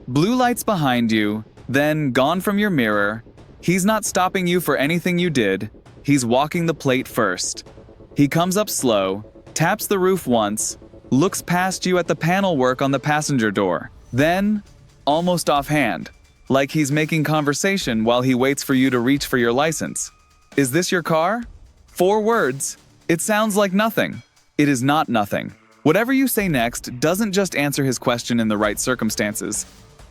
Blue lights behind you, then gone from your mirror. He's not stopping you for anything you did. He's walking the plate first. He comes up slow, taps the roof once, looks past you at the panel work on the passenger door. Then, almost offhand, like he's making conversation while he waits for you to reach for your license. Is this your car? 4 words. It sounds like nothing. It is not nothing. Whatever you say next doesn't just answer his question in the right circumstances.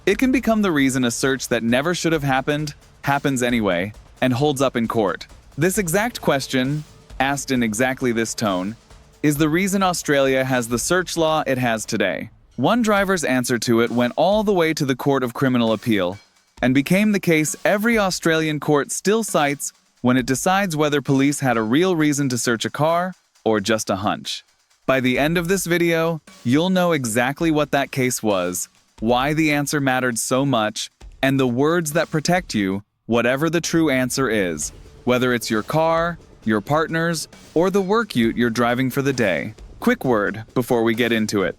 It can become the reason a search that never should have happened happens anyway and holds up in court. This exact question, asked in exactly this tone, is the reason Australia has the search law it has today. One driver's answer to it went all the way to the Court of Criminal Appeal and became the case every Australian court still cites when it decides whether police had a real reason to search a car or just a hunch. By the end of this video, you'll know exactly what that case was, why the answer mattered so much, and the words that protect you, whatever the true answer is, whether it's your car, your partner's, or the work ute you're driving for the day. Quick word before we get into it.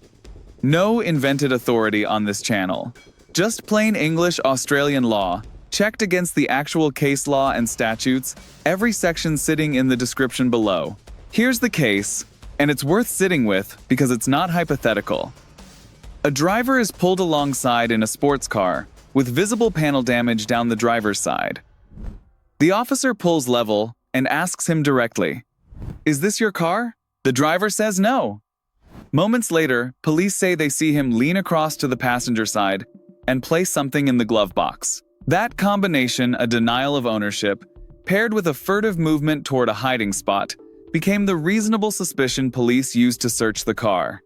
No invented authority on this channel. Just plain English Australian law, checked against the actual case law and statutes, every section sitting in the description below. Here's the case, and it's worth sitting with because it's not hypothetical. A driver is pulled alongside in a sports car with visible panel damage down the driver's side. The officer pulls level and asks him directly, "Is this your car?" The driver says no. Moments later, police say they see him lean across to the passenger side and place something in the glove box. That combination, a denial of ownership, paired with a furtive movement toward a hiding spot, became the reasonable suspicion police used to search the car.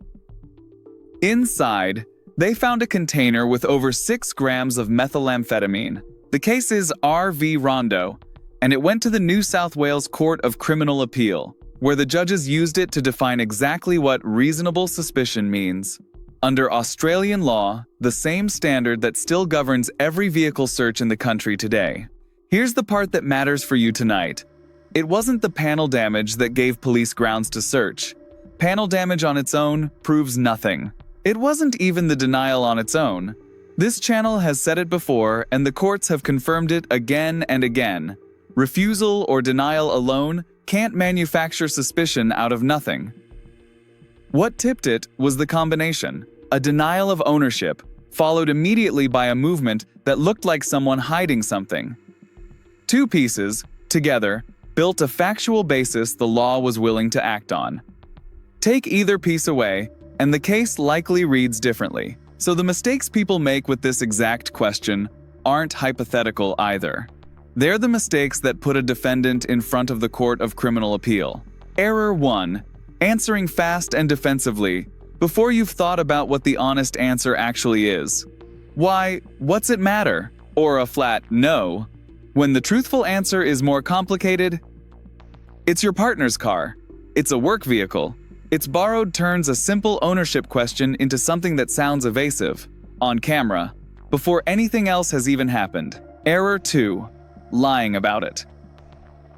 Inside, they found a container with over 6 grams of methamphetamine. The case is R.V. Rondo, and it went to the New South Wales Court of Criminal Appeal, where the judges used it to define exactly what reasonable suspicion means. Under Australian law, the same standard that still governs every vehicle search in the country today. Here's the part that matters for you tonight. It wasn't the panel damage that gave police grounds to search. Panel damage on its own proves nothing. It wasn't even the denial on its own. This channel has said it before, and the courts have confirmed it again and again. Refusal or denial alone can't manufacture suspicion out of nothing. What tipped it was the combination, a denial of ownership, followed immediately by a movement that looked like someone hiding something. 2 pieces, together, built a factual basis the law was willing to act on. Take either piece away, and the case likely reads differently. So the mistakes people make with this exact question aren't hypothetical either. They're the mistakes that put a defendant in front of the Court of Criminal Appeal. Error 1. Answering fast and defensively, before you've thought about what the honest answer actually is. Why, what's it matter? Or a flat no, when the truthful answer is more complicated. It's your partner's car. It's a work vehicle. It's borrowed turns a simple ownership question into something that sounds evasive, on camera, before anything else has even happened. Error 2. Lying about it.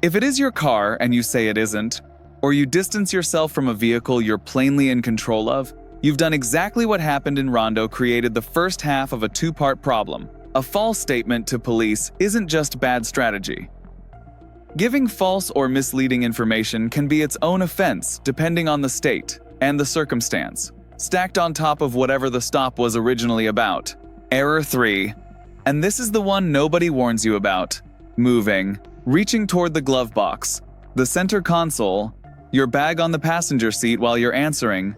If it is your car and you say it isn't, or you distance yourself from a vehicle you're plainly in control of, you've done exactly what happened in Rondo created the first half of a 2-part problem. A false statement to police isn't just bad strategy. Giving false or misleading information can be its own offense depending on the state and the circumstance, stacked on top of whatever the stop was originally about. Error 3. And this is the one nobody warns you about. Moving, reaching toward the glove box, the center console, your bag on the passenger seat while you're answering,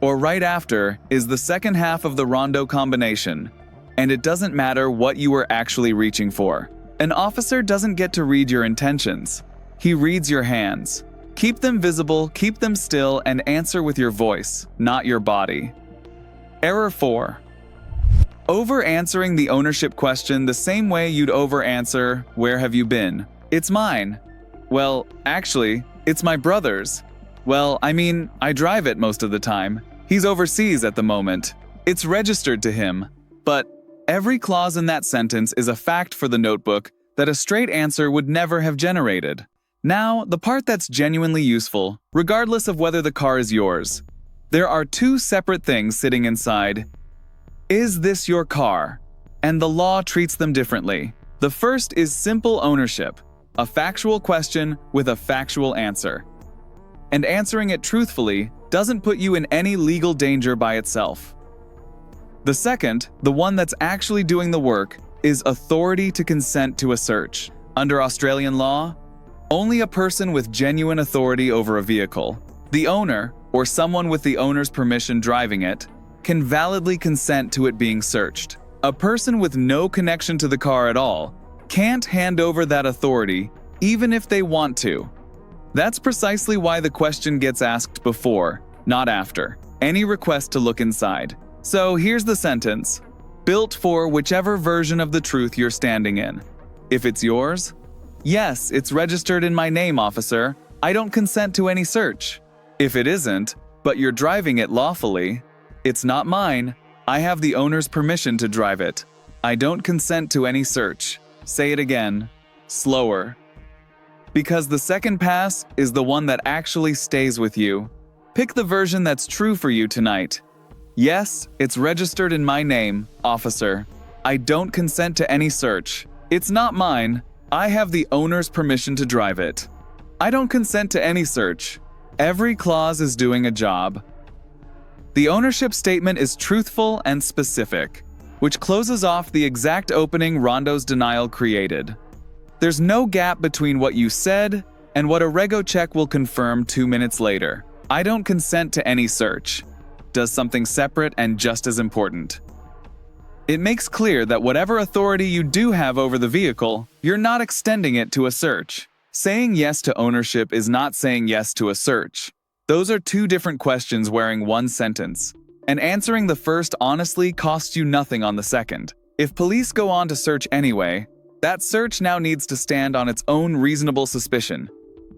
or right after is the second half of the Rondo combination, and it doesn't matter what you were actually reaching for. An officer doesn't get to read your intentions. He reads your hands. Keep them visible, keep them still, and answer with your voice, not your body. Error 4. Over-answering the ownership question the same way you'd over-answer, "Where have you been?" "It's mine." "Well, actually, it's my brother's." "Well, I mean, I drive it most of the time. He's overseas at the moment. It's registered to him." But every clause in that sentence is a fact for the notebook that a straight answer would never have generated. Now, the part that's genuinely useful, regardless of whether the car is yours. There are 2 separate things sitting inside. Is this your car? and the law treats them differently. The first is simple ownership, a factual question with a factual answer. And answering it truthfully doesn't put you in any legal danger by itself. The second, the one that's actually doing the work, is authority to consent to a search. Under Australian law, only a person with genuine authority over a vehicle, the owner, or someone with the owner's permission driving it, can validly consent to it being searched. A person with no connection to the car at all can't hand over that authority, even if they want to. That's precisely why the question gets asked before, not after, any request to look inside. So here's the sentence, built for whichever version of the truth you're standing in. If it's yours, yes, it's registered in my name, officer. I don't consent to any search. If it isn't, but you're driving it lawfully, it's not mine. I have the owner's permission to drive it. I don't consent to any search. Say it again, slower. Because the second pass is the one that actually stays with you. Pick the version that's true for you tonight. Yes, it's registered in my name, officer. I don't consent to any search. It's not mine. I have the owner's permission to drive it. I don't consent to any search. Every clause is doing a job. The ownership statement is truthful and specific, which closes off the exact opening Rondo's denial created. There's no gap between what you said and what a rego check will confirm 2 minutes later. I don't consent to any search. Does something separate and just as important. It makes clear that whatever authority you do have over the vehicle, you're not extending it to a search. Saying yes to ownership is not saying yes to a search. Those are two different questions wearing one sentence. And answering the first honestly costs you nothing on the second. If police go on to search anyway, that search now needs to stand on its own reasonable suspicion,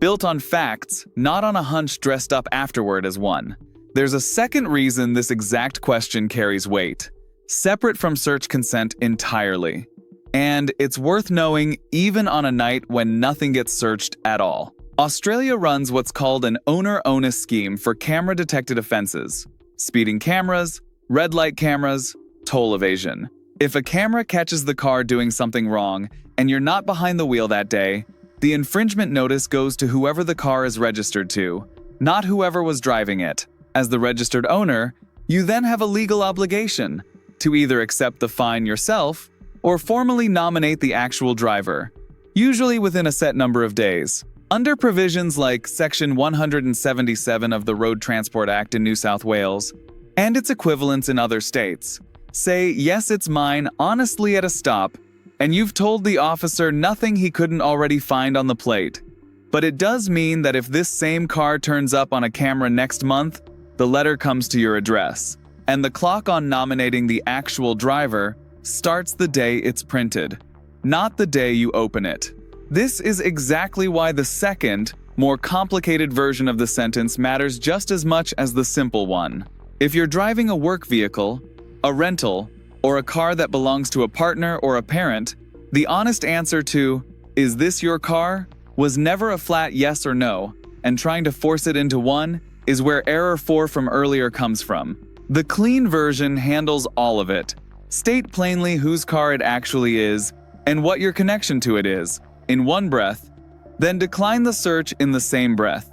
built on facts, not on a hunch dressed up afterward as one. There's a second reason this exact question carries weight, separate from search consent entirely. And it's worth knowing even on a night when nothing gets searched at all. Australia runs what's called an owner-onus scheme for camera-detected offenses: speeding cameras, red light cameras, toll evasion. If a camera catches the car doing something wrong and you're not behind the wheel that day, the infringement notice goes to whoever the car is registered to, not whoever was driving it. As the registered owner, you then have a legal obligation to either accept the fine yourself or formally nominate the actual driver, usually within a set number of days. Under provisions like Section 177 of the Road Transport Act in New South Wales, and its equivalents in other states, say, yes, it's mine, honestly at a stop, and you've told the officer nothing he couldn't already find on the plate. But it does mean that if this same car turns up on a camera next month, the letter comes to your address, and the clock on nominating the actual driver starts the day it's printed, not the day you open it. This is exactly why the second, more complicated version of the sentence matters just as much as the simple one. If you're driving a work vehicle, a rental, or a car that belongs to a partner or a parent, the honest answer to, "Is this your car?" was never a flat yes or no, and trying to force it into one is where error 4 from earlier comes from. The clean version handles all of it. State plainly whose car it actually is and what your connection to it is, in one breath, then decline the search in the same breath.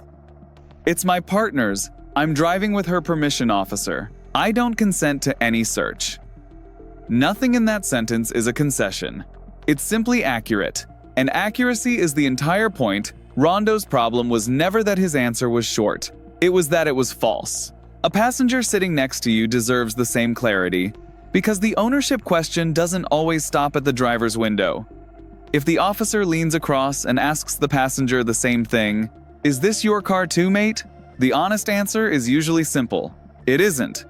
It's my partner's. I'm driving with her permission, officer. I don't consent to any search. Nothing in that sentence is a concession. It's simply accurate. And accuracy is the entire point. Rondo's problem was never that his answer was short. It was that it was false. A passenger sitting next to you deserves the same clarity, because the ownership question doesn't always stop at the driver's window. If the officer leans across and asks the passenger the same thing, "Is this your car too, mate?" the honest answer is usually simple: it isn't.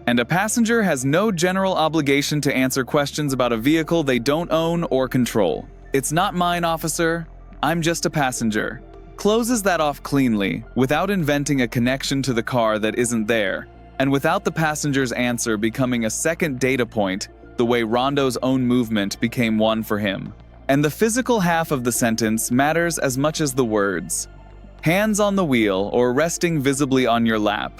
And a passenger has no general obligation to answer questions about a vehicle they don't own or control. "It's not mine, officer. I'm just a passenger." Closes that off cleanly, without inventing a connection to the car that isn't there, and without the passenger's answer becoming a second data point, the way Rondo's own movement became one for him. And the physical half of the sentence matters as much as the words. Hands on the wheel or resting visibly on your lap.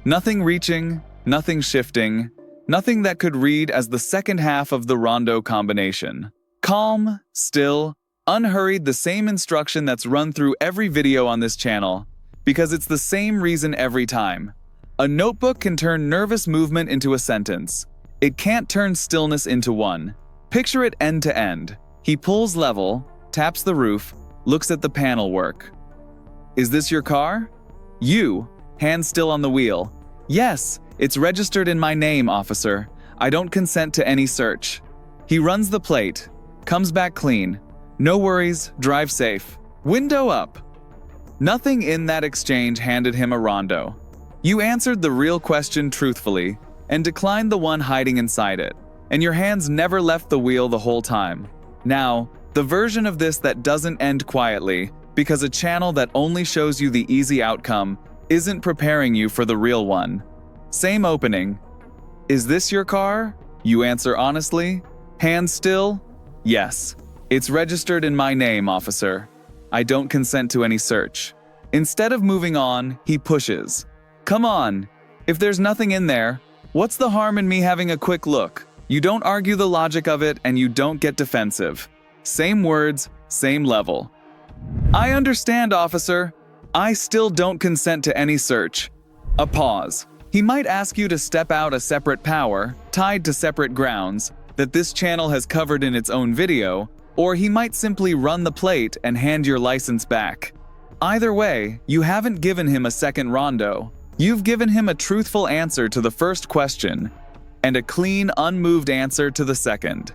Nothing reaching, nothing shifting, Nothing that could read as the second half of the Rondo combination. Calm, still, unhurried, the same instruction that's run through every video on this channel, because it's the same reason every time. A notebook can turn nervous movement into a sentence. It can't turn stillness into one. Picture it end to end. He pulls level, taps the roof, looks at the panel work. Is this your car? You, hand still on the wheel. Yes, it's registered in my name, officer. I don't consent to any search. He runs the plate, comes back clean. No worries, drive safe. Window up. Nothing in that exchange handed him a Rondo. You answered the real question truthfully and declined the one hiding inside it, and your hands never left the wheel the whole time. Now, the version of this that doesn't end quietly, because a channel that only shows you the easy outcome isn't preparing you for the real one. Same opening. Is this your car? You answer honestly. Hands still? Yes. It's registered in my name, officer. I don't consent to any search. Instead of moving on, he pushes. Come on. If there's nothing in there, what's the harm in me having a quick look? You don't argue the logic of it and you don't get defensive. Same words, same level. I understand, officer. I still don't consent to any search. A pause. He might ask you to step out a separate power, tied to separate grounds, that this channel has covered in its own video, or he might simply run the plate and hand your license back. Either way, you haven't given him a second Rondo. You've given him a truthful answer to the first question, and a clean, unmoved answer to the second.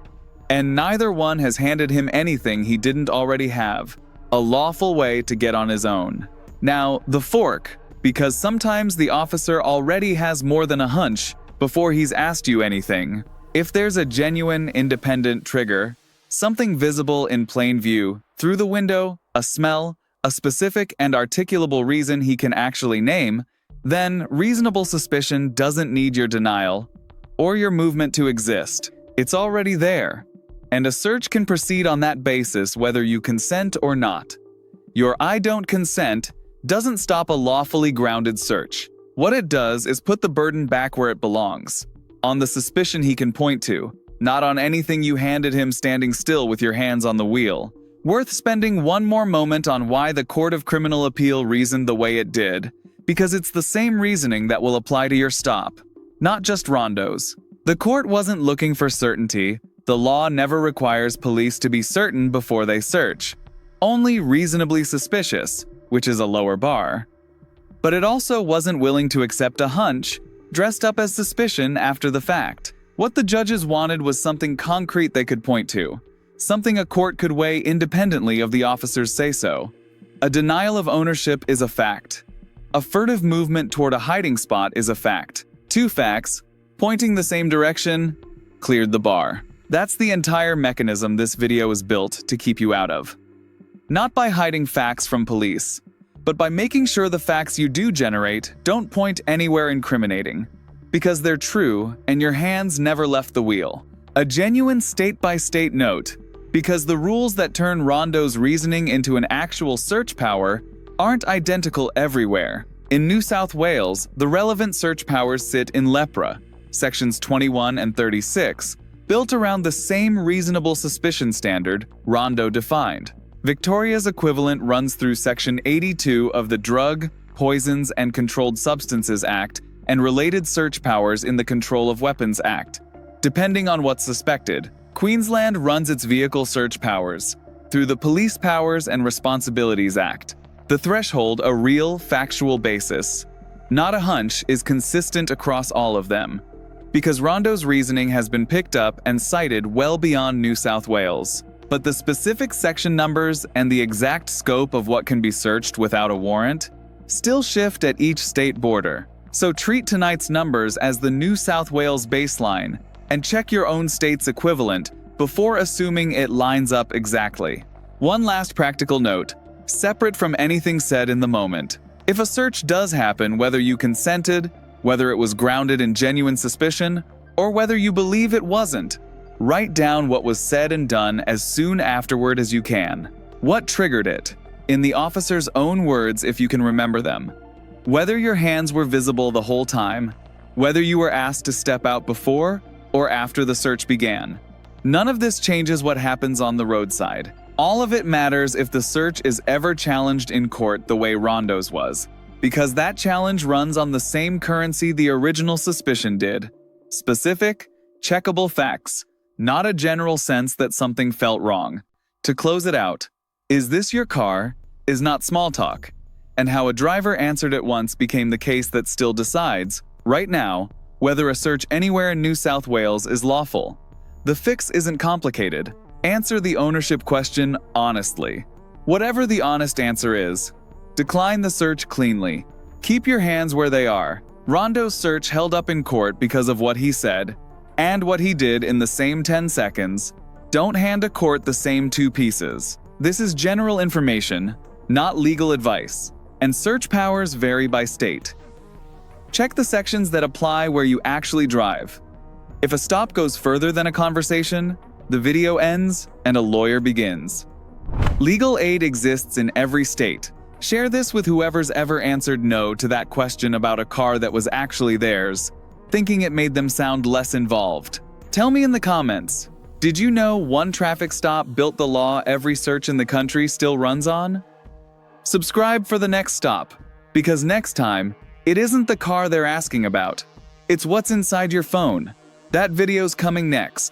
And neither one has handed him anything he didn't already have, a lawful way to get on his own. Now, the fork, because sometimes the officer already has more than a hunch before he's asked you anything. If there's a genuine, independent trigger, something visible in plain view, through the window, a smell, a specific and articulable reason he can actually name, then reasonable suspicion doesn't need your denial or your movement to exist. It's already there, and a search can proceed on that basis whether you consent or not. Your I don't consent doesn't stop a lawfully grounded search. What it does is put the burden back where it belongs, on the suspicion he can point to, not on anything you handed him standing still with your hands on the wheel. Worth spending one more moment on why the Court of Criminal Appeal reasoned the way it did, because it's the same reasoning that will apply to your stop, not just Rondos. The court wasn't looking for certainty. The law never requires police to be certain before they search, only reasonably suspicious, which is a lower bar. But it also wasn't willing to accept a hunch, dressed up as suspicion after the fact. What the judges wanted was something concrete they could point to, something a court could weigh independently of the officer's say-so. A denial of ownership is a fact. A furtive movement toward a hiding spot is a fact. Two facts, pointing the same direction, cleared the bar. That's the entire mechanism this video is built to keep you out of. Not by hiding facts from police, but by making sure the facts you do generate don't point anywhere incriminating, because they're true and your hands never left the wheel. A genuine state-by-state note, because the rules that turn Rondo's reasoning into an actual search power aren't identical everywhere. In New South Wales, the relevant search powers sit in LEPRA, sections 21 and 36, built around the same reasonable suspicion standard Rondo defined. Victoria's equivalent runs through Section 82 of the Drug, Poisons and Controlled Substances Act and related search powers in the Control of Weapons Act. Depending on what's suspected, Queensland runs its vehicle search powers through the Police Powers and Responsibilities Act. The threshold, a real, factual basis, not a hunch, is consistent across all of them, because Rondo's reasoning has been picked up and cited well beyond New South Wales. But the specific section numbers and the exact scope of what can be searched without a warrant still shift at each state border. So treat tonight's numbers as the New South Wales baseline and check your own state's equivalent before assuming it lines up exactly. One last practical note, separate from anything said in the moment. If a search does happen, whether you consented, whether it was grounded in genuine suspicion, or whether you believe it wasn't, write down what was said and done as soon afterward as you can. What triggered it? In the officer's own words, if you can remember them. Whether your hands were visible the whole time, whether you were asked to step out before or after the search began. None of this changes what happens on the roadside. All of it matters if the search is ever challenged in court the way Rondo's was, because that challenge runs on the same currency the original suspicion did. Specific, checkable facts, not a general sense that something felt wrong. To close it out, "Is this your car?" is not small talk, and how a driver answered at once became the case that still decides, right now, whether a search anywhere in New South Wales is lawful. The fix isn't complicated. Answer the ownership question honestly. Whatever the honest answer is, decline the search cleanly. Keep your hands where they are. Rondo's search held up in court because of what he said and what he did in the same 10 seconds. Don't hand a court the same two pieces. This is general information, not legal advice, and search powers vary by state. Check the sections that apply where you actually drive. If a stop goes further than a conversation, the video ends and a lawyer begins. Legal aid exists in every state. Share this with whoever's ever answered no to that question about a car that was actually theirs, thinking it made them sound less involved. Tell me in the comments, did you know one traffic stop built the law every search in the country still runs on? Subscribe for the next stop, because next time, it isn't the car they're asking about. It's what's inside your phone. That video's coming next.